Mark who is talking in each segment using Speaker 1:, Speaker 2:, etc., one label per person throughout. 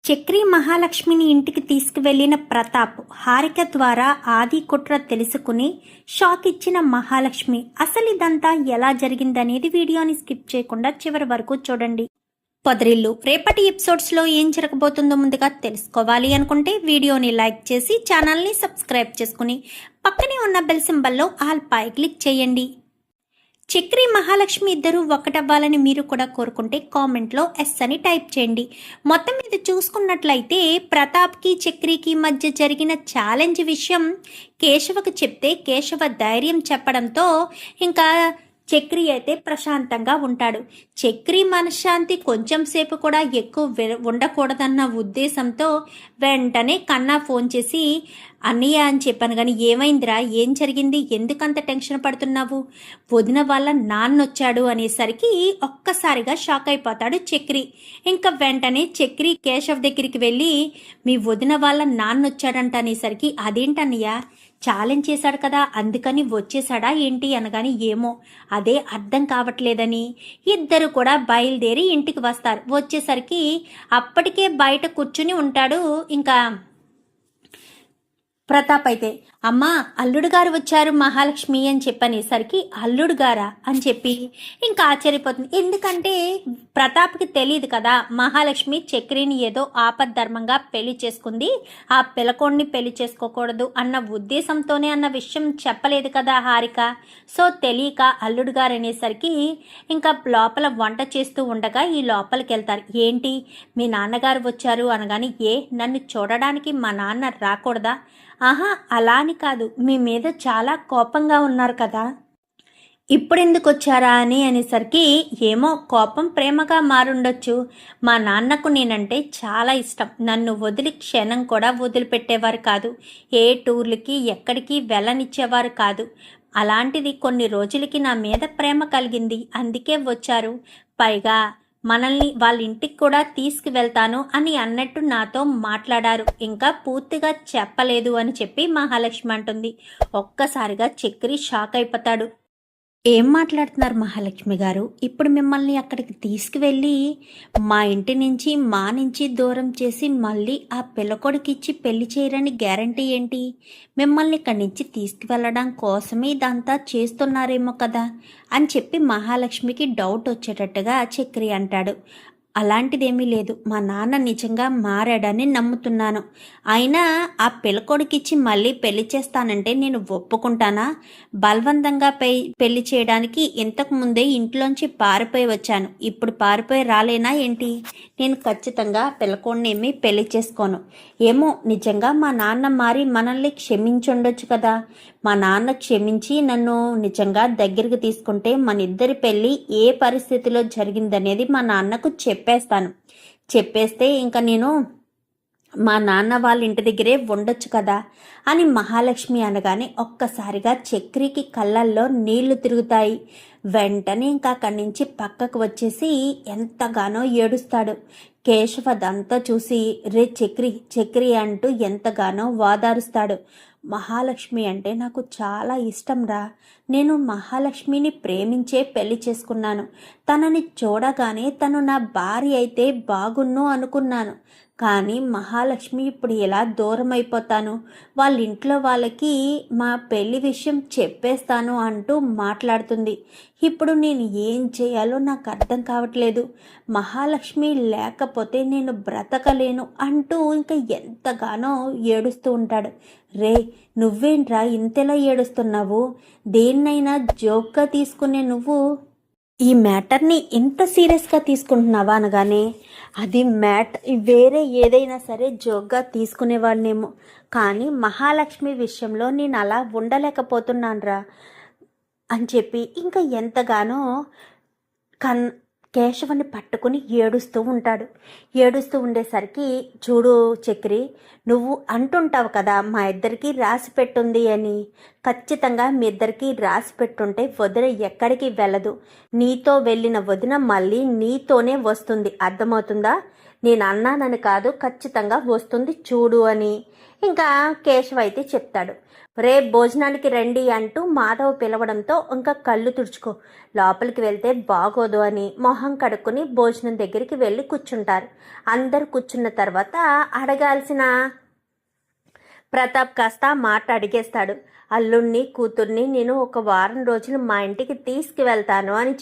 Speaker 1: చక్రి మహాలక్ష్మిని ఇంటికి తీసుకువెళ్లిన ప్రతాప్ హారిక ద్వారా ఆది కుట్ర తెలుసుకుని షాక్ ఇచ్చిన మహాలక్ష్మి అసలు ఇదంతా ఎలా జరిగిందనేది వీడియోని స్కిప్ చేయకుండా చివరి వరకు చూడండి. పొదరిల్లు రేపటి ఎపిసోడ్స్లో ఏం జరగబోతుందో ముందుగా తెలుసుకోవాలి అనుకుంటే వీడియోని లైక్ చేసి ఛానల్ని సబ్స్క్రైబ్ చేసుకుని పక్కనే ఉన్న బెల్ సింబల్లో ఆల్ పై క్లిక్ చేయండి. చక్రి మహాలక్ష్మి ఇద్దరు ఒకటవ్వాలని మీరు కూడా కోరుకుంటే కామెంట్లో ఎస్ అని టైప్ చేయండి. మొత్తం మీద చూసుకున్నట్లయితే ప్రతాప్కి చక్రికి మధ్య జరిగిన ఛాలెంజ్ విషయం కేశవకు చెప్తే కేశవ ధైర్యం చెప్పడంతో ఇంకా చక్రి అయితే ప్రశాంతంగా ఉంటాడు. చక్రి మనశ్శాంతి కొంచెం సేపు కూడా ఎక్కువ ఉండకూడదన్న ఉద్దేశంతో వెంటనే కన్నా ఫోన్ చేసి అన్నయ్య అని చెప్పాను కానీ ఏమైందిరా, ఏం జరిగింది, ఎందుకంత టెన్షన్ పడుతున్నావు, వదిన వాళ్ళ నాన్నొచ్చాడు అనేసరికి ఒక్కసారిగా షాక్ అయిపోతాడు చక్రి. ఇంకా వెంటనే చక్రి కేశవ్ దగ్గరికి వెళ్ళి మీ వదిన వాళ్ళ నాన్నొచ్చాడంట అనేసరికి అదేంటన్నయ్య, ఛాలెంజ్ చేశాడు కదా అందుకని వచ్చేసాడా ఏంటి అనగాని ఏమో అదే అర్థం కావట్లేదని ఇద్దరు కూడా బయలుదేరి ఇంటికి వస్తారు. వచ్చేసరికి అప్పటికే బయట కూర్చుని ఉంటాడు ఇంకా ప్రతాప్. అయితే అమ్మా అల్లుడు గారు వచ్చారు మహాలక్ష్మి అని చెప్పనేసరికి అల్లుడు గారా అని చెప్పి ఇంకా ఆశ్చర్యపోతుంది. ఎందుకంటే ప్రతాప్కి తెలియదు కదా మహాలక్ష్మి చక్రిని ఏదో ఆపద్ధర్మంగా పెళ్లి చేసుకుంది, ఆ పిలకోడిని పెళ్లి చేసుకోకూడదు అన్న ఉద్దేశంతోనే అన్న విషయం చెప్పలేదు కదా హారిక. సో తెలియక అల్లుడు గారు అనేసరికి ఇంకా లోపల వంట చేస్తూ ఉండగా ఈ లోపలికి వెళ్తారు. ఏంటి మీ నాన్నగారు వచ్చారు అనగాని నన్ను చూడడానికి మా నాన్న రాకూడదా? ఆహా అలా అని కాదు, మీ మీద చాలా కోపంగా ఉన్నారు కదా, ఇప్పుడెందుకు వచ్చారా అని అనేసరికి ఏమో కోపం ప్రేమగా మారుండొచ్చు, మా నాన్నకు నేనంటే చాలా ఇష్టం, నన్ను వదిలి క్షణం కూడా వదిలిపెట్టేవారు కాదు, ఏ టూర్లకి ఎక్కడికి వెళ్ళనిచ్చేవారు కాదు, అలాంటిది కొన్ని రోజులకి నా మీద ప్రేమ కలిగింది అందుకే వచ్చారు, పైగా మనల్ని వాళ్ళ ఇంటికి కూడా తీసుకువెళ్తాను అని అన్నట్టు నాతో మాట్లాడారు, ఇంకా పూర్తిగా చెప్పలేదు అని చెప్పి మహాలక్ష్మి అంటుంది. ఒక్కసారిగా చక్రి షాక్ అయిపోతాడు. ఏం మాట్లాడుతున్నారు మహాలక్ష్మి గారు, ఇప్పుడు మిమ్మల్ని అక్కడికి తీసుకువెళ్ళి మా ఇంటి నుంచి మా నుంచి దూరం చేసి మళ్ళీ ఆ పిల్లకొడికి ఇచ్చి పెళ్లి చేయరని గ్యారంటీ ఏంటి? మిమ్మల్ని ఇక్కడి నుంచి తీసుకువెళ్ళడం కోసమే ఇదంతా చేస్తున్నారేమో కదా అని చెప్పి మహాలక్ష్మికి డౌట్ వచ్చేటట్టుగా చక్రి అంటాడు. అలాంటిదేమీ లేదు, మా నాన్న నిజంగా మారాడని నమ్ముతున్నాను, అయినా ఆ పిల్లకొడికిచ్చి మళ్ళీ పెళ్లి చేస్తానంటే నేను ఒప్పుకుంటానా? బలవంతంగా పెళ్లి చేయడానికి ఇంతకు ముందే ఇంట్లోంచి పారిపోయి వచ్చాను, ఇప్పుడు పారిపోయి రాలేనా ఏంటి? నేను ఖచ్చితంగా పిల్లకొడినేమి పెళ్లి చేసుకోను. ఏమో నిజంగా మా నాన్న మారి మనల్ని క్షమించుండొచ్చు కదా, మా నాన్న క్షమించి నన్ను నిజంగా దగ్గరికి తీసుకుంటే మన ఇద్దరి పెళ్ళి ఏ పరిస్థితిలో జరిగిందనేది మా నాన్నకు చెప్పేస్తే ఇంకా నేను మా నాన్న వాళ్ళ ఇంటి దగ్గరే ఉండొచ్చు కదా అని మహాలక్ష్మి అనగానే ఒక్కసారిగా చక్రికి కళ్ళల్లో నీళ్లు తిరుగుతాయి. వెంటనే ఇంకా అక్కడి నుంచి పక్కకు వచ్చేసి ఎంతగానో ఏడుస్తాడు. కేశవ్ అదంతా చూసి రే చక్రి అంటూ ఎంతగానో వాదారుస్తాడు. మహాలక్ష్మి అంటే నాకు చాలా ఇష్టం రా, నేను మహాలక్ష్మిని ప్రేమించే పెళ్లి చేసుకున్నాను, తనని చూడగానే తను నా భార్య అయితే బాగున్ను అనుకున్నాను, కానీ మహాలక్ష్మి ఇప్పుడు ఎలా దూరం అయిపోతాను, వాళ్ళ ఇంట్లో వాళ్ళకి మా పెళ్లి విషయం చెప్పేస్తాను అంటూ మాట్లాడుతుంది. ఇప్పుడు నేను ఏం చేయాలో నాకు అర్థం కావట్లేదు, మహాలక్ష్మి లేకపోతే నేను బ్రతకలేను అంటూ ఇంకా ఎంతగానో ఏడుస్తూ ఉంటాడు. రే నువ్వేంట్రా ఇంతలా ఏడుస్తున్నావు, దేన్నైనా జోక్గా తీసుకునే నువ్వు ఈ మ్యాటర్ని ఇంత సీరియస్గా తీసుకుంటున్నావా అనగానే అది వేరే ఏదైనా సరే జోక్గా తీసుకునేవాడినేమో, కానీ మహాలక్ష్మి విషయంలో నేను అలా ఉండలేకపోతున్నానురా అని చెప్పి ఇంకా ఎంతగానో కేశవుని పట్టుకుని ఏడుస్తూ ఉంటాడు. ఏడుస్తూ ఉండేసరికి చూడు చక్రి, నువ్వు అంటుంటావు కదా మా ఇద్దరికి రాసి పెట్టుంది అని, ఖచ్చితంగా మీ ఇద్దరికి రాసి పెట్టుంటే వదిన ఎక్కడికి వెళ్ళదు, నీతో వెళ్ళిన వదిన మళ్ళీ నీతోనే వస్తుంది, అర్థమవుతుందా? నేను అన్నానని కాదు, ఖచ్చితంగా వస్తుంది చూడు అని ఇంకా కేశవ్ అయితే చెప్తాడు. రేపు భోజనానికి రండి అంటూ మాధవ్ పిలవడంతో ఇంకా కళ్ళు తుడుచుకో, లోపలికి వెళ్తే బాగోదు అని మొహం కడుక్కుని భోజనం దగ్గరికి వెళ్ళి కూర్చుంటారు. అందరు కూర్చున్న తర్వాత అడగాల్సిన ప్రతాప్ కాస్త మాట అడిగేస్తాడు. అల్లుణ్ణి కూతుర్ని నేను ఒక వారం రోజులు మా ఇంటికి తీసుకువెళ్తాను అని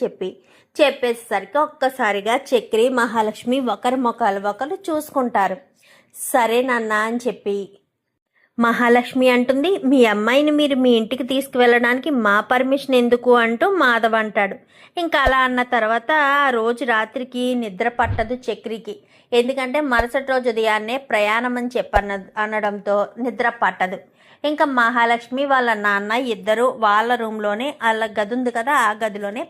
Speaker 1: చెప్పేసరికి ఒక్కసారిగా చక్రి మహాలక్ష్మి ఒకరి ముఖాలు ఒకరు చూసుకుంటారు. సరే నాన్న అని చెప్పి మహాలక్ష్మి అంటుంది, మీ అమ్మాయిని మీరు మీ ఇంటికి తీసుకువెళ్ళడానికి మా పర్మిషన్ ఎందుకు అంటూ మాధవ్ అంటాడు. ఇంకా అలా అన్న తర్వాత ఆ రోజు రాత్రికి నిద్ర పట్టదు చక్రికి. ఎందుకంటే మరుసటి రోజు ఉదయాన్నే ప్రయాణం అని అనడంతో నిద్ర పట్టదు. ఇంకా మహాలక్ష్మి వాళ్ళ నాన్న ఇద్దరు వాళ్ళ రూమ్లోనే, వాళ్ళ గది ఉంది కదా ఆ గదిలోనే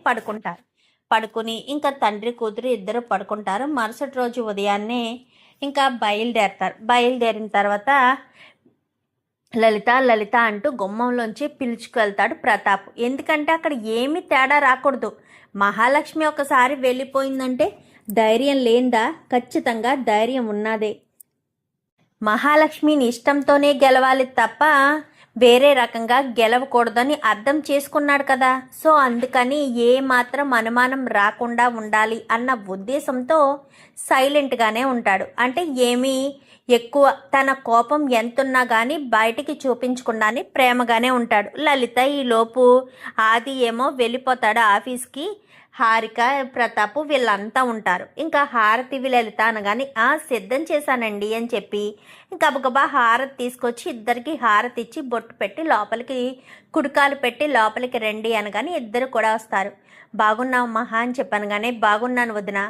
Speaker 1: పడుకుని ఇంకా తండ్రి కూతురు ఇద్దరు పడుకుంటారు. మరుసటి రోజు ఉదయాన్నే ఇంకా బయలుదేరిన తర్వాత లలిత అంటూ గుమ్మంలోంచి పిలుచుకెళ్తాడు ప్రతాప్. ఎందుకంటే అక్కడ ఏమీ తేడా రాకూడదు. మహాలక్ష్మి ఒకసారి వెళ్ళిపోయిందంటే ధైర్యం లేందా? ఖచ్చితంగా ధైర్యం ఉన్నదే. మహాలక్ష్మిని ఇష్టంతోనే గెలవాలి తప్ప వేరే రకంగా గెలవకూడదని అర్థం చేసుకున్నాడు కదా. సో అందుకని ఏ మాత్రం అనుమానం రాకుండా ఉండాలి అన్న ఉద్దేశంతో సైలెంట్గానే ఉంటాడు. అంటే ఏమీ ఎక్కువ తన కోపం ఎంతున్నా కానీ బయటికి చూపించకుండానే ప్రేమగానే ఉంటాడు. లలిత ఈలోపు ఆది ఏమో వెళ్ళిపోతాడు ఆఫీస్కి. హారిక ప్రతాప్ వీళ్ళంతా ఉంటారు. ఇంకా హారతి లలిత అనగానే సిద్ధం చేశానండి అని చెప్పి ఇంకా గబగబా హారతి తీసుకొచ్చి ఇద్దరికి హారతి ఇచ్చి బొట్టు పెట్టి లోపలికి కుడికాలు పెట్టి లోపలికి రండి అనగానే ఇద్దరు కూడా వస్తారు. బాగున్నావు మహా అని చెప్పనగానే బాగున్నాను వదిన,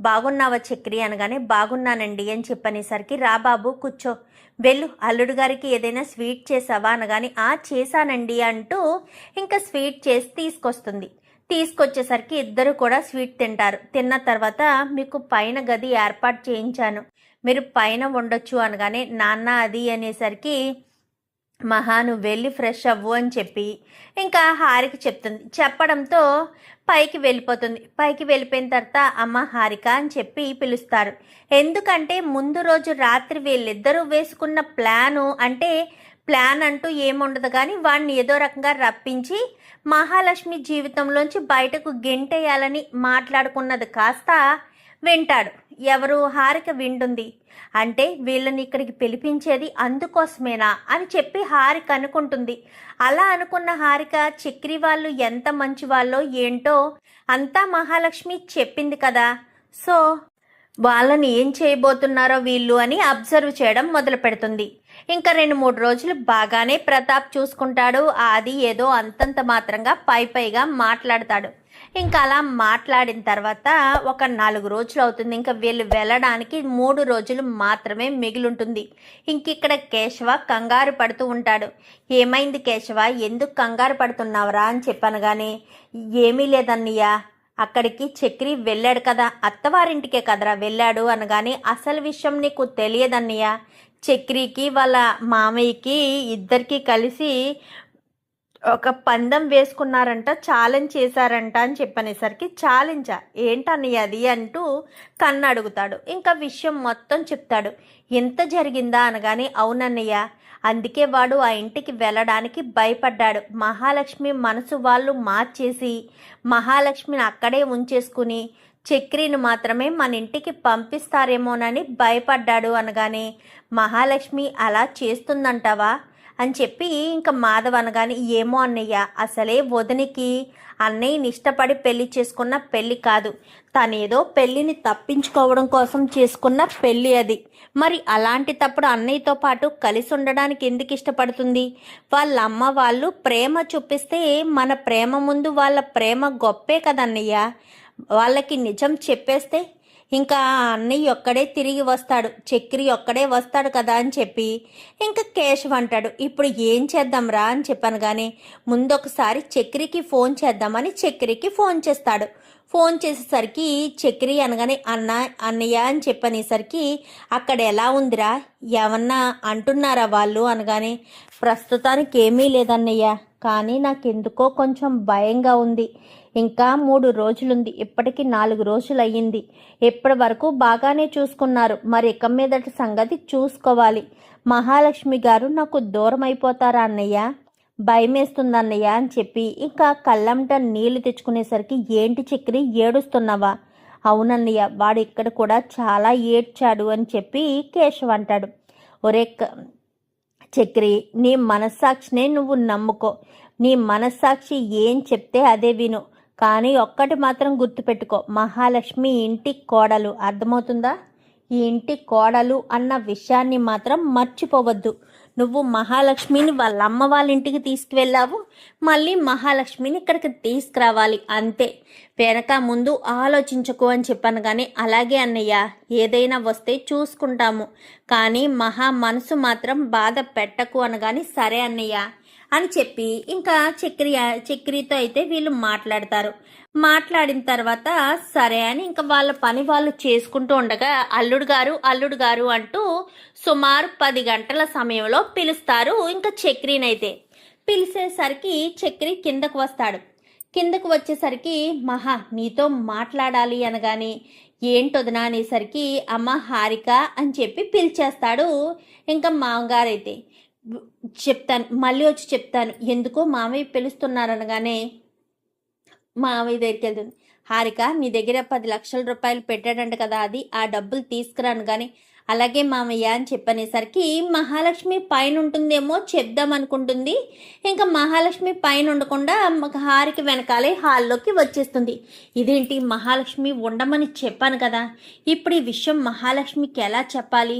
Speaker 1: బాగున్నావా చక్రి అనగానే బాగున్నానండి అని చెప్పనేసరికి రా బాబు కూర్చో, వెళ్ళు అల్లుడు గారికి ఏదైనా స్వీట్ చేసావా అనగానే చేశానండి అంటూ ఇంకా స్వీట్ చేసి తీసుకొచ్చేసరికి ఇద్దరు కూడా స్వీట్ తింటారు. తిన్న తర్వాత మీకు పైన గది ఏర్పాటు చేయించాను, మీరు పైన ఉండొచ్చు అనగానే నాన్న అది అనేసరికి మహా నువ్వు వెళ్ళి ఫ్రెష్ అవ్వు అని చెప్పి ఇంకా హారిక చెప్తుంది. చెప్పడంతో పైకి వెళ్ళిపోతుంది. పైకి వెళ్ళిపోయిన తర్వాత అమ్మ హారిక అని చెప్పి పిలుస్తారు. ఎందుకంటే ముందు రోజు రాత్రి వీళ్ళిద్దరూ వేసుకున్న ప్లాన్ అంటూ ఏముండదు కానీ వాడిని ఏదో రకంగా రప్పించి మహాలక్ష్మి జీవితంలోంచి బయటకు గెంటేయాలని మాట్లాడుకున్నది కాస్త వింటాడు. ఎవరు? హారిక వింటుంది. అంటే వీళ్ళని ఇక్కడికి పిలిపించేది అందుకోసమేనా అని చెప్పి హారిక అనుకుంటుంది. అలా అనుకున్న హారిక చక్రి వాళ్ళు ఎంత మంచి వాళ్ళో ఏంటో అంతా మహాలక్ష్మి చెప్పింది కదా, సో వాళ్ళని ఏం చేయబోతున్నారో వీళ్ళు అని అబ్జర్వ్ చేయడం మొదలు పెడుతుంది. ఇంకా 2-3 రోజులు బాగానే ప్రతాప్ చూసుకుంటాడు. అది ఏదో అంతంత మాత్రంగా పైగా మాట్లాడతాడు. ఇంకా అలా మాట్లాడిన తర్వాత ఒక 4 రోజులు అవుతుంది. ఇంకా వీళ్ళు వెళ్ళడానికి 3 రోజులు మాత్రమే మిగిలింటుంది. ఇంకిక్కడ కేశవ కంగారు పడుతూ ఉంటాడు. ఏమైంది కేశవ, ఎందుకు కంగారు పడుతున్నావురా అని చెప్పనగానే ఏమీ లేదన్నయ్య, అక్కడికి చక్రి వెళ్ళాడు కదా, అత్తవారింటికే కదరా వెళ్ళాడు అనగానే అసలు విషయం నీకు తెలియదన్నయ్య, చక్రికి వాళ్ళ మామయ్యకి ఇద్దరికి కలిసి ఒక పందెం వేసుకున్నారంట, ఛాలెంజ్ చేశారంట అని చెప్పనేసరికి ఛాలెంజా ఏంటన్నయ్య అది అంటూ కన్ను అడుగుతాడు. ఇంకా విషయం మొత్తం చెప్తాడు. ఎంత జరిగిందా అనగానే అవునన్నయ్య, అందుకే వాడు ఆ ఇంటికి వెళ్ళడానికి భయపడ్డాడు. మహాలక్ష్మి మనసు వాళ్ళు మార్చేసి మహాలక్ష్మిని అక్కడే ఉంచేసుకుని చక్రిని మాత్రమే మన ఇంటికి పంపిస్తారేమోనని భయపడ్డాడు అనగానే మహాలక్ష్మి అలా చేస్తుందంటావా అని చెప్పి ఇంకా మాధవ్ అనగానే ఏమో అన్నయ్య, అసలే వదినికి అన్నయ్యని ఇష్టపడి పెళ్లి చేసుకున్న పెళ్లి కాదు, తనేదో పెళ్లిని తప్పించుకోవడం కోసం చేసుకున్న పెళ్లి అది. మరి అలాంటి తప్పుడు అన్నయ్యతో పాటు కలిసి ఉండడానికి ఎందుకు ఇష్టపడుతుంది? వాళ్ళ అమ్మ వాళ్ళు ప్రేమ చూపిస్తే మన ప్రేమ ముందు వాళ్ళ ప్రేమ గొప్పే కదన్నయ్య. వాళ్ళకి నిజం చెప్పేస్తే ఇంకా అన్నయ్య ఒక్కడే తిరిగి వస్తాడు, చక్రి ఒక్కడే వస్తాడు కదా అని చెప్పి ఇంకా కేశవ్ అంటాడు. ఇప్పుడు ఏం చేద్దాంరా అని చెప్పాను కానీ ముందు ఒకసారి చక్రికి ఫోన్ చేద్దామని చక్రికి ఫోన్ చేస్తాడు. ఫోన్ చేసేసరికి చక్రి అనగానే అన్నయ్య అని చెప్పనేసరికి అక్కడ ఎలా ఉందిరా, ఏమన్నా అంటున్నారా వాళ్ళు అనగానే ప్రస్తుతానికి ఏమీ లేదన్నయ్య, కానీ నాకెందుకో కొంచెం భయంగా ఉంది. ఇంకా 3 రోజులుంది, ఇప్పటికి 4 రోజులు అయ్యింది. ఇప్పటి వరకు బాగానే చూసుకున్నారు, మరి ఇక మీదటి సంగతి చూసుకోవాలి. మహాలక్ష్మి గారు నాకు దూరం అయిపోతారా అన్నయ్య, భయమేస్తుంది అన్నయ్య అని చెప్పి ఇంకా కళ్ళంట నీళ్లు తెచ్చుకునేసరికి, ఏంటి చక్రి ఏడుస్తున్నావా? అవునన్నయ్య, వాడు ఇక్కడ కూడా చాలా ఏడ్చాడు అని చెప్పి కేశవ్ అంటాడు. ఒరే చక్రి, నీ మనస్సాక్షినే నువ్వు నమ్ముకో, నీ మనస్సాక్షి ఏం చెప్తే అదే విను. కానీ ఒక్కటి మాత్రం గుర్తుపెట్టుకో, మహాలక్ష్మి ఇంటి కోడలు, అర్థమవుతుందా? ఈ ఇంటి కోడలు అన్న విషయాన్ని మాత్రం మర్చిపోవద్దు. నువ్వు మహాలక్ష్మిని వాళ్ళ అమ్మ వాళ్ళ ఇంటికి తీసుకువెళ్ళావు, మళ్ళీ మహాలక్ష్మిని ఇక్కడికి తీసుకురావాలి, అంతే. వెనక ముందు ఆలోచించకు అని చెప్పాను. కానీ అలాగే అన్నయ్య, ఏదైనా వస్తే చూసుకుంటాము, కానీ మహా మనసు మాత్రం బాధ పెట్టకు అనగాని, సరే అన్నయ్య అని చెప్పి ఇంకా చక్రితో అయితే వీళ్ళు మాట్లాడతారు. మాట్లాడిన తర్వాత సరే అని ఇంకా వాళ్ళ పని వాళ్ళు చేసుకుంటూ ఉండగా, అల్లుడు గారు అంటూ సుమారు 10 గంటల సమయంలో పిలుస్తారు. ఇంకా చక్రినైతే పిలిచేసరికి చక్రి కిందకు వస్తాడు. కిందకు వచ్చేసరికి, మహా నీతో మాట్లాడాలి అనగాని, ఏంటొదనా అనేసరికి, అమ్మ హారిక అని చెప్పి పిలిచేస్తాడు. ఇంకా మామగారైతే, చెప్తాను, మళ్ళీ వచ్చి చెప్తాను, ఎందుకో మామయ్య పిలుస్తున్నారనగానే మామయ్య దగ్గరికి వెళ్తుంది. హారిక, నీ దగ్గర 10 లక్షల రూపాయలు పెట్టాడంట కదా, అది ఆ డబ్బులు తీసుకురాను. కానీ అలాగే మామయ్య అని చెప్పనేసరికి, మహాలక్ష్మి పైన ఉంటుందేమో చెప్దాం అనుకుంటుంది. ఇంకా మహాలక్ష్మి పైన ఉండకుండా హారిక వెనకాలే హాల్లోకి వచ్చేస్తుంది. ఇదేంటి, మహాలక్ష్మి ఉండమని చెప్పాను కదా, ఇప్పుడు ఈ విషయం మహాలక్ష్మికి ఎలా చెప్పాలి,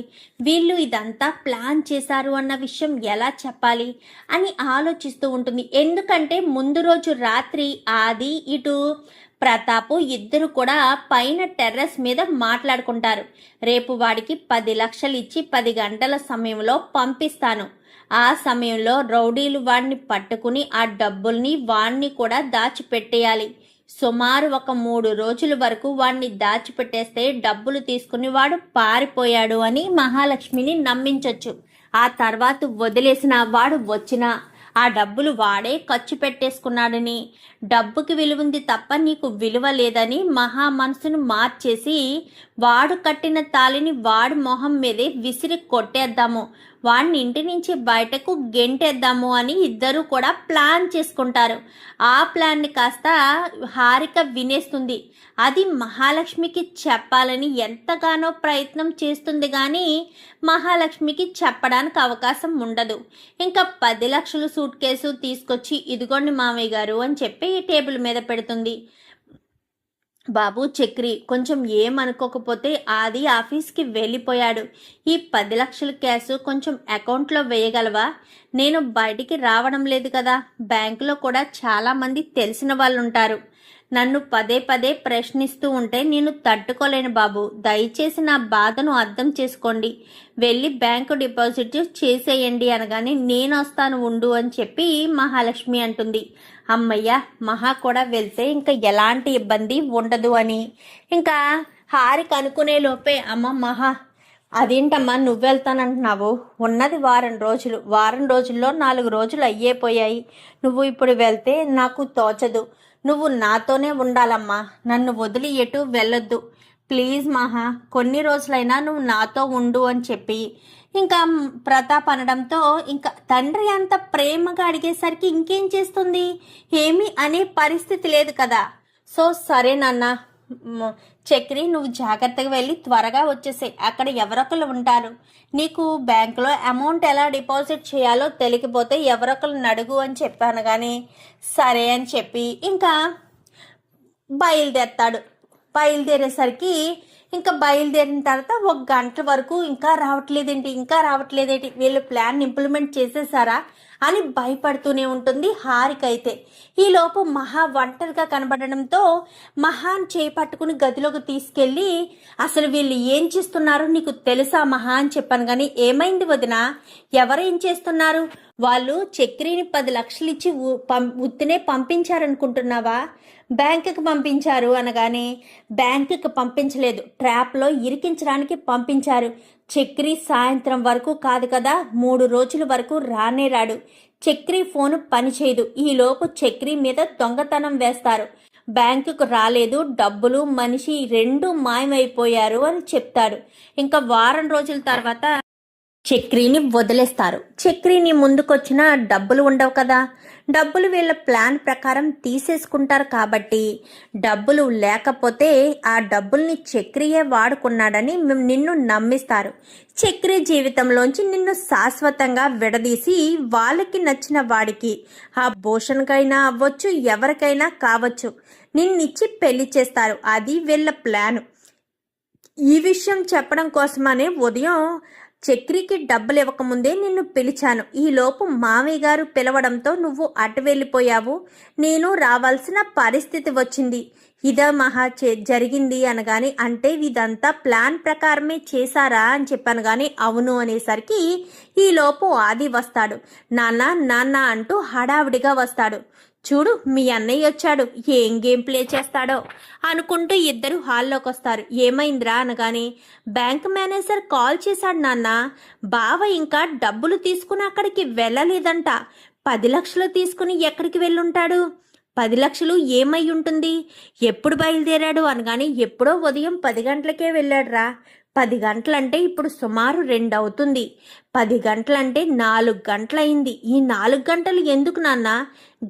Speaker 1: వీళ్ళు ఇదంతా ప్లాన్ చేశారు అన్న విషయం ఎలా చెప్పాలి అని ఆలోచిస్తూ ఉంటుంది. ఎందుకంటే ముందు రోజు రాత్రి ఆది ఇటు ప్రతాపు ఇద్దరు కూడా పైన టెర్రస్ మీద మాట్లాడుకుంటారు. రేపు వాడికి 10 లక్షలు ఇచ్చి 10 గంటల సమయంలో పంపిస్తాను, ఆ సమయంలో రౌడీలు వాడిని పట్టుకుని ఆ డబ్బుల్ని వాడిని కూడా దాచిపెట్టేయాలి. సుమారు ఒక 3 రోజుల వరకు వాడిని దాచిపెట్టేస్తే డబ్బులు తీసుకుని వాడు పారిపోయాడు అని మహాలక్ష్మిని నమ్మించొచ్చు. ఆ తర్వాత వదిలేసిన వాడు వచ్చినా ఆ డబ్బులు వాడే ఖర్చు పెట్టేసుకున్నాడని, డబ్బుకి విలువుంది తప్ప నీకు విలువ లేదని మహా మనసును మార్చేసి, వాడు కట్టిన తాళిని వాడి మొహం మీదే విసిరి కొట్టేద్దాము, వాడిని ఇంటి నుంచి బయటకు గెంటేద్దాము అని ఇద్దరు కూడా ప్లాన్ చేసుకుంటారు. ఆ ప్లాన్ని కాస్త హారిక వినేస్తుంది. అది మహాలక్ష్మికి చెప్పాలని ఎంతగానో ప్రయత్నం చేస్తుంది, కానీ మహాలక్ష్మికి చెప్పడానికి అవకాశం ఉండదు. ఇంకా 10 లక్షలు సూట్ కేసు తీసుకొచ్చి, ఇదిగోండి మామయ్య గారు అని చెప్పి టేబుల్ మీద పెడుతుంది. బాబు చక్రి, కొంచెం ఏమనుకోకపోతే ఆది ఆఫీస్కి వెళ్ళిపోయాడు, ఈ 10 లక్షల క్యాష్ కొంచెం అకౌంట్లో వేయగలవా? నేను బయటికి రావడం లేదు కదా, బ్యాంకులో కూడా చాలామంది తెలిసిన వాళ్ళు ఉంటారు, నన్ను పదే ప్రశ్నిస్తూ ఉంటే నేను తట్టుకోలేను బాబు, దయచేసి నా బాధను అర్థం చేసుకోండి, వెళ్ళి బ్యాంకు డిపాజిట్ చేసేయండి అనగానే, నేను వస్తాను ఉండు అని చెప్పి మహాలక్ష్మి అంటుంది. అమ్మయ్య, మహా కూడా వెళ్తే ఇంకా ఎలాంటి ఇబ్బంది ఉండదు అని ఇంకా హారిక అనుకునే లోపే, అమ్మ మహా, అదేంటమ్మా నువ్వు వెళ్తానంటున్నావు, ఉన్నది వారం రోజుల్లో 4 రోజులు అయ్యేపోయాయి, నువ్వు ఇప్పుడు వెళ్తే నాకు తోచదు, నువ్వు నాతోనే ఉండాలమ్మా, నన్ను వదిలి ఎటు వెళ్ళొద్దు, ప్లీజ్ మహా, కొన్ని రోజులైనా నువ్వు నాతో ఉండు అని చెప్పి ఇంకా ప్రతాప్ అనడంతో, ఇంకా తండ్రి అంత ప్రేమగా అడిగేసరికి ఇంకేం చేస్తుంది, ఏమీ అనే పరిస్థితి లేదు కదా. సో సరే నాన్న, చక్రి నువ్వు జాగ్రత్తగా వెళ్ళి త్వరగా వచ్చేసాయి, అక్కడ ఎవరొకరు ఉంటారు, నీకు బ్యాంకులో అమౌంట్ ఎలా డిపాజిట్ చేయాలో తెలియకపోతే ఎవరొకరు అడుగు అని చెప్పాను. కానీ సరే అని చెప్పి ఇంకా బయలుదేరేసరికి ఇంకా బయలుదేరిన తర్వాత 1 గంట వరకు ఇంకా రావట్లేదేంటి, వీళ్ళు ప్లాన్ ఇంప్లిమెంట్ చేసేసారా అని భయపడుతూనే ఉంటుంది హారిక అయితే. ఈలోపు మహా ఒంటరిగా కనబడడంతో మహాన్ చేపట్టుకుని గదిలోకి తీసుకెళ్ళి, అసలు వీళ్ళు ఏం చేస్తున్నారు నీకు తెలుసా మహా అని చెప్పాను. కానీ ఏమైంది వదిన, ఎవరేం చేస్తున్నారు, వాళ్ళు చక్రిని 10 లక్షలు ఇచ్చి ఉత్తినే పంపించారనుకుంటున్నావా, బ్యాంకుకి పంపించారు అనగానే, బ్యాంకుకి పంపించలేదు, ట్రాప్లో ఇరికించడానికి పంపించారు, చక్రి సాయంత్రం వరకు కాదు కదా 3 రోజుల వరకు రాడు, చక్రి ఫోను పనిచేయదు, ఈలోపు చక్రి మీద దొంగతనం వేస్తారు, బ్యాంకుకు రాలేదు, డబ్బులు మనిషి రెండు మాయమైపోయారు అని చెప్తాడు. ఇంకా వారం రోజుల తర్వాత చక్రిని వదిలేస్తారు. చక్రిని ముందుకొచ్చిన డబ్బులు ఉండవు కదా, డబ్బులు వీళ్ళ ప్లాన్ ప్రకారం తీసేసుకుంటారు కాబట్టి డబ్బులు లేకపోతే ఆ డబ్బుల్ని చక్రియే వాడుకున్నాడని నిన్ను నమ్మిస్తారు. చక్రి జీవితంలోంచి నిన్ను శాశ్వతంగా విడదీసి వాళ్ళకి నచ్చిన వాడికి, ఆ భూషణ్కైనా అవ్వచ్చు, ఎవరికైనా కావచ్చు, నిన్నిచ్చి పెళ్లి చేస్తారు. అది వీళ్ళ ప్లాన్. ఈ విషయం చెప్పడం కోసమనే ఉదయం చక్రికి డబ్బులు ఇవ్వకముందే నిన్ను పిలిచాను. ఈలోపు మామయ్య గారు పిలవడంతో నువ్వు అటు వెళ్ళిపోయావు. నేను రావాల్సిన పరిస్థితి వచ్చింది. ఇదా మహా జరిగింది అనగానే, అంటే ఇదంతా ప్లాన్ ప్రకారమే చేశారా అని చెప్పాను. కానీ అవును అనేసరికి ఈలోపు ఆది వస్తాడు. నాన్న నాన్న అంటూ హడావిడిగా వస్తాడు. చూడు మీ అన్నయ్య వచ్చాడు, ఏం గేమ్ ప్లే చేస్తాడో అనుకుంటూ ఇద్దరు హాల్లోకి వస్తారు. ఏమైందిరా అనగానే, బ్యాంక్ మేనేజర్ కాల్ చేశాడు నాన్న, బావ ఇంకా డబ్బులు తీసుకుని అక్కడికి వెళ్ళలేదంట. 10 లక్షలు తీసుకుని ఎక్కడికి వెళ్ళుంటాడు? 10 లక్షలు ఏమై ఉంటుంది? ఎప్పుడు బయలుదేరాడు అనగానే, ఎప్పుడో ఉదయం 10 గంటలకే వెళ్ళాడురా. 10 గంటలంటే ఇప్పుడు సుమారు 2 అవుతుంది. 10 గంటలంటే 4 గంటలయింది. ఈ 4 గంటలు ఎందుకు నాన్న?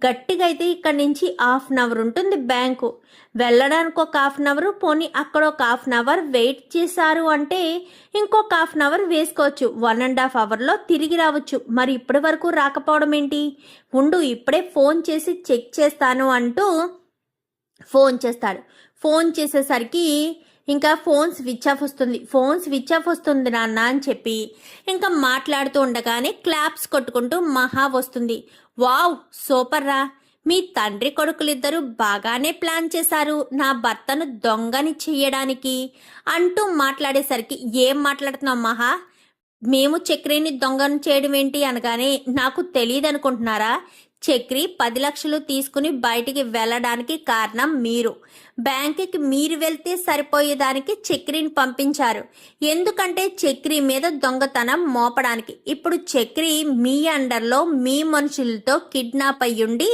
Speaker 1: గట్టిగా అయితే ఇక్కడి నుంచి 1/2 అవర్ ఉంటుంది బ్యాంకు. వెళ్ళడానికి ఒక 1/2 అవర్, పోనీ అక్కడ ఒక 1/2 అవర్ వెయిట్ చేశారు అంటే ఇంకొక 1/2 అవర్ వేసుకోవచ్చు. 1.5 అవర్లో తిరిగి రావచ్చు. మరి ఇప్పటి వరకు రాకపోవడం ఏంటి? ఉండు ఇప్పుడే ఫోన్ చేసి చెక్ చేస్తాను అంటూ ఫోన్ చేస్తాడు. ఫోన్ చేసేసరికి ఇంకా ఫోన్ స్విచ్ ఆఫ్ వస్తుంది నాన్న అని చెప్పి ఇంకా మాట్లాడుతూ ఉండగానే క్లాప్స్ కొట్టుకుంటూ మహా వస్తుంది. వావ్ సూపర్ రా, మీ తండ్రి కొడుకులిద్దరూ బాగానే ప్లాన్ చేశారు నా భర్తను దొంగని చెయ్యడానికి అంటూ మాట్లాడేసరికి, ఏం మాట్లాడుతున్నావు మహా? మేము చక్రిని దొంగను చేయడం ఏంటి అనగానే, నాకు తెలియదు అనుకుంటున్నారా? చక్రి 10 లక్షలు తీసుకుని బయటికి వెళ్ళడానికి కారణం మీరు. బ్యాంకుకి మీరు వెళ్తే సరిపోయేదానికి చక్రిని పంపించారు. ఎందుకంటే చక్రి మీద దొంగతనం మోపడానికి. ఇప్పుడు చక్రి మీ అండర్లో మీ మనుషులతో కిడ్నాప్ అయ్యుండి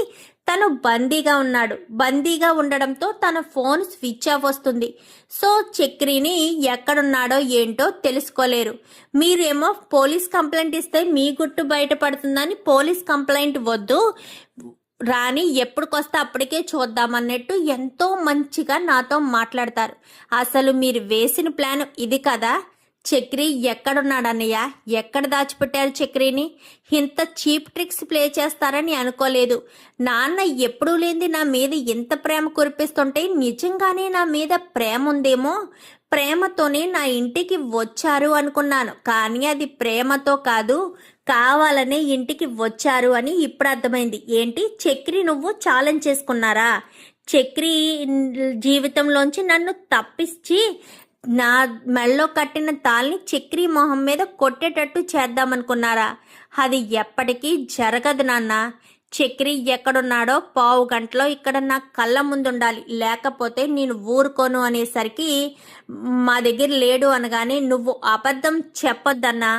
Speaker 1: తను బందీగా ఉన్నాడు. బందీగా ఉండడంతో తన ఫోన్ స్విచ్ ఆఫ్ వస్తుంది. సో చక్రిని ఎక్కడున్నాడో ఏంటో తెలుసుకోలేరు. మీరేమో పోలీస్ కంప్లైంట్ ఇస్తే మీ గుట్టు బయటపడుతుందని పోలీస్ కంప్లైంట్ వద్దు, రాని ఎప్పటికొస్తే అప్పటికే చూద్దామన్నట్టు ఎంతో మంచిగా నాతో మాట్లాడతారు. అసలు మీరు వేసిన ప్లాన్ ఇది కదా? చక్రి ఎక్కడున్నాడన్నయ్య? ఎక్కడ దాచిపెట్టారు చక్రిని? ఇంత చీప్ ట్రిక్స్ ప్లే చేస్తారని అనుకోలేదు. నాన్న ఎప్పుడూ లేనిది నా మీద ఇంత ప్రేమ కురిపిస్తుంటే నిజంగానే నా మీద ప్రేమ ఉందేమో, ప్రేమతోనే నా ఇంటికి వచ్చారు అనుకున్నాను. కానీ అది ప్రేమతో కాదు, కావాలనే ఇంటికి వచ్చారు అని ఇప్పుడు అర్థమైంది. ఏంటి చక్రి నువ్వు ఛాలెంజ్ చేసుకున్నారా? చక్రి జీవితంలోంచి నన్ను తప్పించి నా మెళ్ళో కట్టిన తాల్ని చక్రి మొహం మీద కొట్టేటట్టు చేద్దామనుకున్నారా? అది ఎప్పటికీ జరగదు నాన్న. చక్రి ఎక్కడున్నాడో 1/2 గంటలో ఇక్కడ నా కళ్ళ ముందు ఉండాలి, లేకపోతే నేను ఊరుకోను అనేసరికి, మా దగ్గర లేడు అనగానే, నువ్వు అబద్ధం చెప్పొద్దన్నా,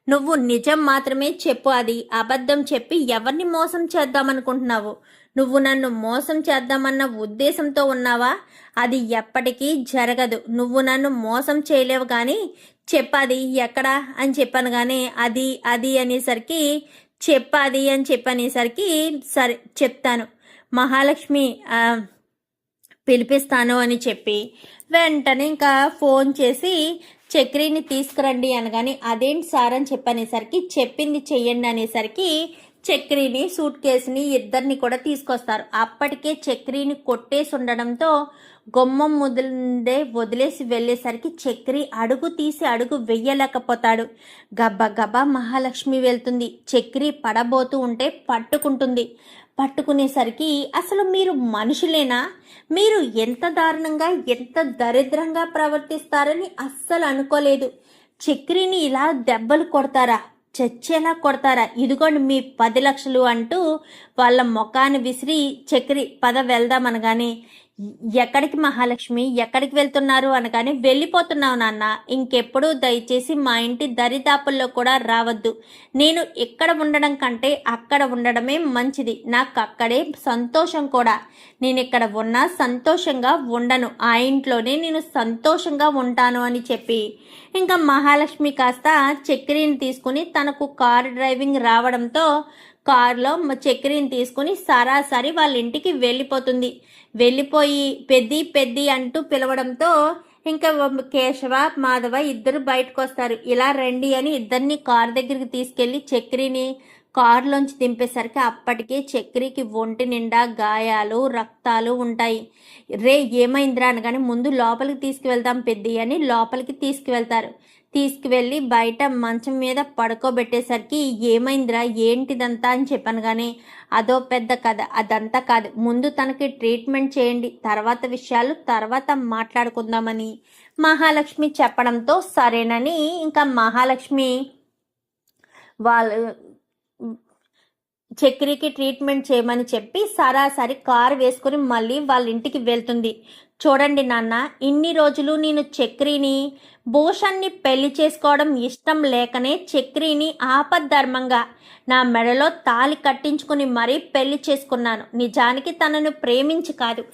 Speaker 1: నువ్వు నిజం మాత్రమే చెప్పు. అది అబద్ధం చెప్పి ఎవరిని మోసం చేద్దామనుకుంటున్నావు? నువ్వు నన్ను మోసం చేద్దామన్న ఉద్దేశంతో ఉన్నావా? అది ఎప్పటికీ జరగదు. నువ్వు నన్ను మోసం చేయలేవు. కానీ చెప్పాది ఎక్కడా అని చెప్పాను. కానీ అది అనేసరికి, చెప్పాది అని చెప్పనేసరికి, సరే చెప్తాను, మహాలక్ష్మి పిలిపిస్తాను అని చెప్పి వెంటనే ఇంకా ఫోన్ చేసి చక్రిని తీసుకురండి అనగానే, అదేంటి సార్ అని చెప్పనేసరికి, చెప్పింది చెయ్యండి అనేసరికి చక్రిని సూట్ కేసుని ఇద్దరిని కూడా తీసుకొస్తారు. అప్పటికే చక్రిని కొట్టేసి ఉండడంతో గుమ్మం ముందే వదిలేసి వెళ్ళేసరికి చక్రి అడుగు తీసి అడుగు వెయ్యలేకపోతాడు. గబ్బా మహాలక్ష్మి వెళ్తుంది. చక్రి పడబోతూ ఉంటే పట్టుకుంటుంది. పట్టుకునేసరికి, అసలు మీరు మనుషులేనా? మీరు ఎంత దారుణంగా ఎంత దరిద్రంగా ప్రవర్తిస్తారని అస్సలు అనుకోలేదు. చక్రిని ఇలా దెబ్బలు కొడతారా? చచ్చేలా కొడతారా? ఇదిగోండి మీ 10 లక్షలు అంటూ వాళ్ళ ముఖాన్ని విసిరి చక్రి పద వెళ్దామనగానే, ఎక్కడికి మహాలక్ష్మి, ఎక్కడికి వెళ్తున్నారు అనగానే, వెళ్ళిపోతున్నావు నాన్న, ఇంకెప్పుడు దయచేసి మా ఇంటి దరిదాపుల్లో కూడా రావద్దు. నేను ఇక్కడ ఉండడం కంటే అక్కడ ఉండడమే మంచిది, నాకు అక్కడే సంతోషం కూడా. నేను ఇక్కడ ఉన్నా సంతోషంగా ఉండను, ఆ ఇంట్లోనే నేను సంతోషంగా ఉంటాను అని చెప్పి ఇంకా మహాలక్ష్మి కాస్త చక్రిని తీసుకుని, తనకు కారు డ్రైవింగ్ రావడంతో కారులో చక్రిని తీసుకుని సరాసరి వాళ్ళ ఇంటికి వెళ్ళిపోతుంది. వెళ్ళిపోయి పెద్ది పెద్ది అంటూ పిలవడంతో ఇంకా కేశవ మాధవ ఇద్దరు బయటకు వస్తారు. ఇలా రండి అని ఇద్దరిని కారు దగ్గరికి తీసుకెళ్లి చక్రిని కారులోంచి దింపేసరికి అప్పటికే చక్రికి ఒంటి నిండా గాయాలు రక్తాలు ఉంటాయి. రే ఏమైందిరా అనగానే, ముందు లోపలికి తీసుకువెళ్తాం పెద్ది అని లోపలికి తీసుకువెళ్తారు. తీసుకువెళ్ళి బయట మంచం మీద పడుకోబెట్టేసరికి, ఏమైందిరా ఏంటిదంతా అని చెప్పాను. కానీ అదో పెద్ద కథ, అదంతా కాదు, ముందు తనకి ట్రీట్మెంట్ చేయండి, తర్వాత విషయాలు తర్వాత మాట్లాడుకుందామని మహాలక్ష్మి చెప్పడంతో సరేనని ఇంకా మహాలక్ష్మి వాళ్ళు చక్రికి ట్రీట్మెంట్ చేయమని చెప్పి సరాసరి కారు వేసుకుని మళ్ళీ వాళ్ళ ఇంటికి వెళ్తుంది. చూడండి నాన్న, ఇన్ని రోజులు నేను చక్రిని భూషణ్ణి పెళ్లి చేసుకోవడం ఇష్టం లేకనే చక్రిని ఆపద్ధర్మంగా నా మెడలో తాళి కట్టించుకుని మరీ పెళ్లి చేసుకున్నాను. నిజానికి తనను ప్రేమించి కాదు.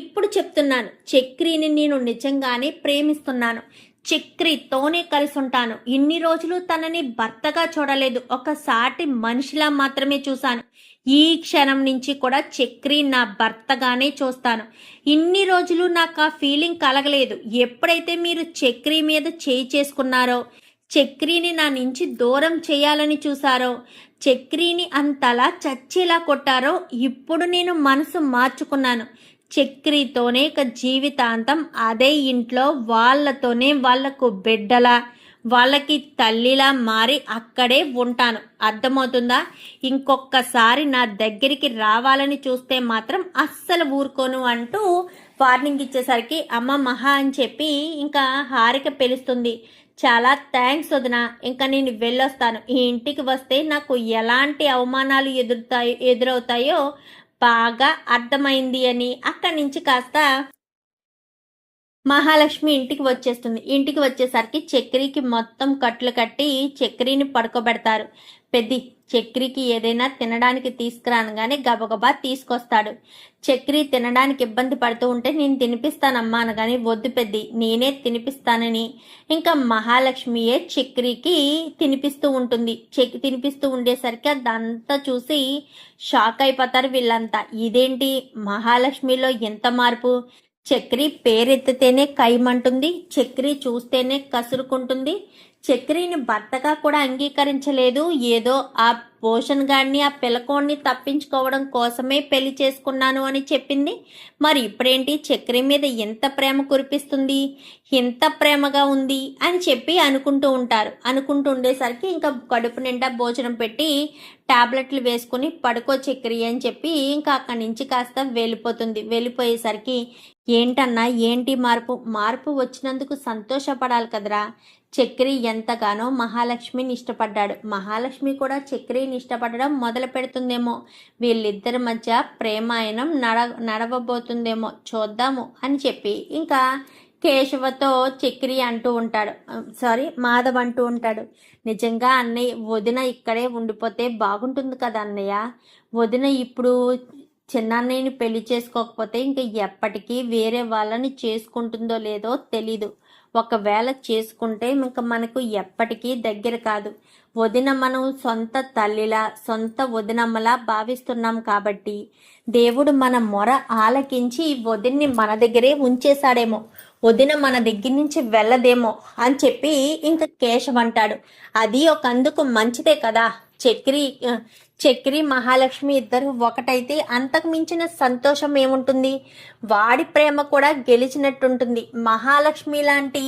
Speaker 1: ఇప్పుడు చెప్తున్నాను, చక్రిని నేను నిజంగానే ప్రేమిస్తున్నాను. చక్రితోనే కలిసి ఉంటాను. ఇన్ని రోజులు తనని భర్తగా చూడలేదు, ఒక సాటి మనిషిలా మాత్రమే చూశాను. ఈ క్షణం నుంచి కూడా చక్రి నా భర్తగానే చూస్తాను. ఇన్ని రోజులు నాకు ఆ ఫీలింగ్ కలగలేదు. ఎప్పుడైతే మీరు చక్రి మీద చేయి చేసుకున్నారో, చక్రిని నా నుంచి దూరం చేయాలని చూసారో, చక్రిని అంతలా చచ్చేలా కొట్టారో, ఇప్పుడు నేను మనసు మార్చుకున్నాను. చక్రితోనే ఇక జీవితాంతం అదే ఇంట్లో వాళ్ళతోనే వాళ్లకు బిడ్డలా వాళ్ళకి తల్లిలా మారి అక్కడే ఉంటాను. అర్థమవుతుందా? ఇంకొకసారి నా దగ్గరికి రావాలని చూస్తే మాత్రం అస్సలు ఊరుకోను అంటూ వార్నింగ్ ఇచ్చేసరికి అమ్మ మహా అని చెప్పి ఇంకా హారిక పిలుస్తుంది. చాలా థ్యాంక్స్ వదిన, ఇంకా నేను వెళ్ళొస్తాను. ఈ ఇంటికి వస్తే నాకు ఎలాంటి అవమానాలు ఎదురవుతాయో బాగా అర్థమైంది అని అక్కడి నుంచి కాస్త మహాలక్ష్మి ఇంటికి వచ్చేస్తుంది. ఇంటికి వచ్చేసరికి చక్రికి మొత్తం కట్లు కట్టి చక్రిని పడుకోబెడతారు. పెద్ది చక్రికి ఏదైనా తినడానికి తీసుకురానగానే గబగబా తీసుకొస్తాడు. చక్రి తినడానికి ఇబ్బంది పడుతూ ఉంటే, నేను తినిపిస్తానమ్మా అనగానే, వద్దు పెద్ది నేనే తినిపిస్తానని ఇంకా మహాలక్ష్మియే చక్రికి తినిపిస్తూ ఉంటుంది. తినిపిస్తూ ఉండేసరికి అదంతా చూసి షాక్ అయిపోతారు వీళ్ళంతా. ఇదేంటి మహాలక్ష్మిలో ఎంత మార్పు? చక్రి పేరెత్తితేనే కైమంటుంది, చక్రి చూస్తేనే కసురుకుంటుంది. చక్రిని భర్తగా కూడా అంగీకరించలేదు. ఏదో ఆ భూషణ్ గాడిని ఆ పిల్లకోడిని తప్పించుకోవడం కోసమే పెళ్లి చేసుకున్నాను అని చెప్పింది. మరి ఇప్పుడేంటి చక్రి మీద ఎంత ప్రేమ కురిపిస్తుంది, ఎంత ప్రేమగా ఉంది అని చెప్పి అనుకుంటూ ఉంటారు. అనుకుంటూ ఉండేసరికి ఇంకా కడుపు నిండా భోజనం పెట్టి టాబ్లెట్లు వేసుకుని పడుకో చక్రి అని చెప్పి ఇంకా అక్కడి నుంచి కాస్త వెళ్ళిపోతుంది. వెళ్ళిపోయేసరికి, ఏంటన్నా ఏంటి మార్పు వచ్చినందుకు సంతోషపడాలి కదరా. చక్రి ఎంతగానో మహాలక్ష్మిని ఇష్టపడ్డాడు. మహాలక్ష్మి కూడా చక్రిని ఇష్టపడడం మొదలు పెడుతుందేమో. వీళ్ళిద్దరి మధ్య ప్రేమాయణం నడవబోతుందేమో, చూద్దాము అని చెప్పి ఇంకా కేశవతో చక్రి అంటూ ఉంటాడు, మాధవ్ అంటూ ఉంటాడు. నిజంగా అన్నయ్య వదిన ఇక్కడే ఉండిపోతే బాగుంటుంది కదా అన్నయ్య. వదిన ఇప్పుడు చిన్నన్నయ్యని పెళ్లి చేసుకోకపోతే ఇంకా ఎప్పటికీ వేరే వాళ్ళని చేసుకుంటుందో లేదో తెలీదు. ఒకవేళ చేసుకుంటే ఇంకా మనకు ఎప్పటికీ దగ్గర కాదు. వదిన మనం సొంత తల్లిలా సొంత వదినమ్మలా భావిస్తున్నాం కాబట్టి దేవుడు మన మొర ఆలకించి వదిన్ని మన దగ్గరే ఉంచేశాడేమో, వదిన మన దగ్గర నుంచి వెళ్ళదేమో అని చెప్పి ఇంకా కేశవ్ అంటాడు. అది ఒక అందుకు మంచిదే కదా. చక్రి మహాలక్ష్మి ఇద్దరు ఒకటైతే అంతకు మించిన సంతోషం ఏముంటుంది? వాడి ప్రేమ కూడా గెలిచినట్టుంటుంది. మహాలక్ష్మి లాంటి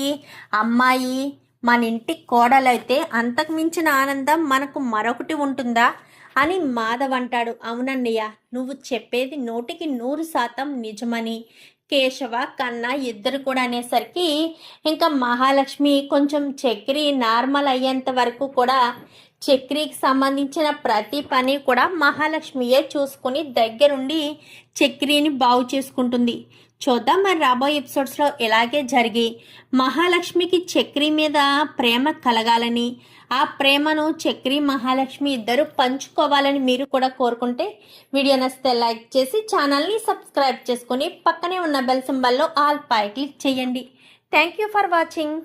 Speaker 1: అమ్మాయి మన ఇంటి కోడలైతే అంతకు మించిన ఆనందం మనకు మరొకటి ఉంటుందా అని మాధవ్ అంటాడు. అవునన్నయ్య, నువ్వు చెప్పేది 100% నిజమని కేశవ కన్నా ఇద్దరు కూడా అనేసరికి ఇంకా మహాలక్ష్మి కొంచెం చక్రి నార్మల్ అయ్యేంత వరకు కూడా చక్రికి సంబంధించిన ప్రతి పని కూడా మహాలక్ష్మియే చూసుకుని దగ్గరుండి చక్రిని బాగు చేసుకుంటుంది. చూద్దాం మరి రాబోయే ఎపిసోడ్స్లో ఇలాగే జరిగి మహాలక్ష్మికి చక్రి మీద ప్రేమ కలగాలని, ఆ ప్రేమను చక్రి మహాలక్ష్మి ఇద్దరు పంచుకోవాలని మీరు కూడా కోరుకుంటే వీడియో నచ్చితే లైక్ చేసి ఛానల్ని సబ్స్క్రైబ్ చేసుకొని పక్కనే ఉన్న బెల్ సింబల్లో ఆల్ పై క్లిక్ చేయండి. Thank you for watching.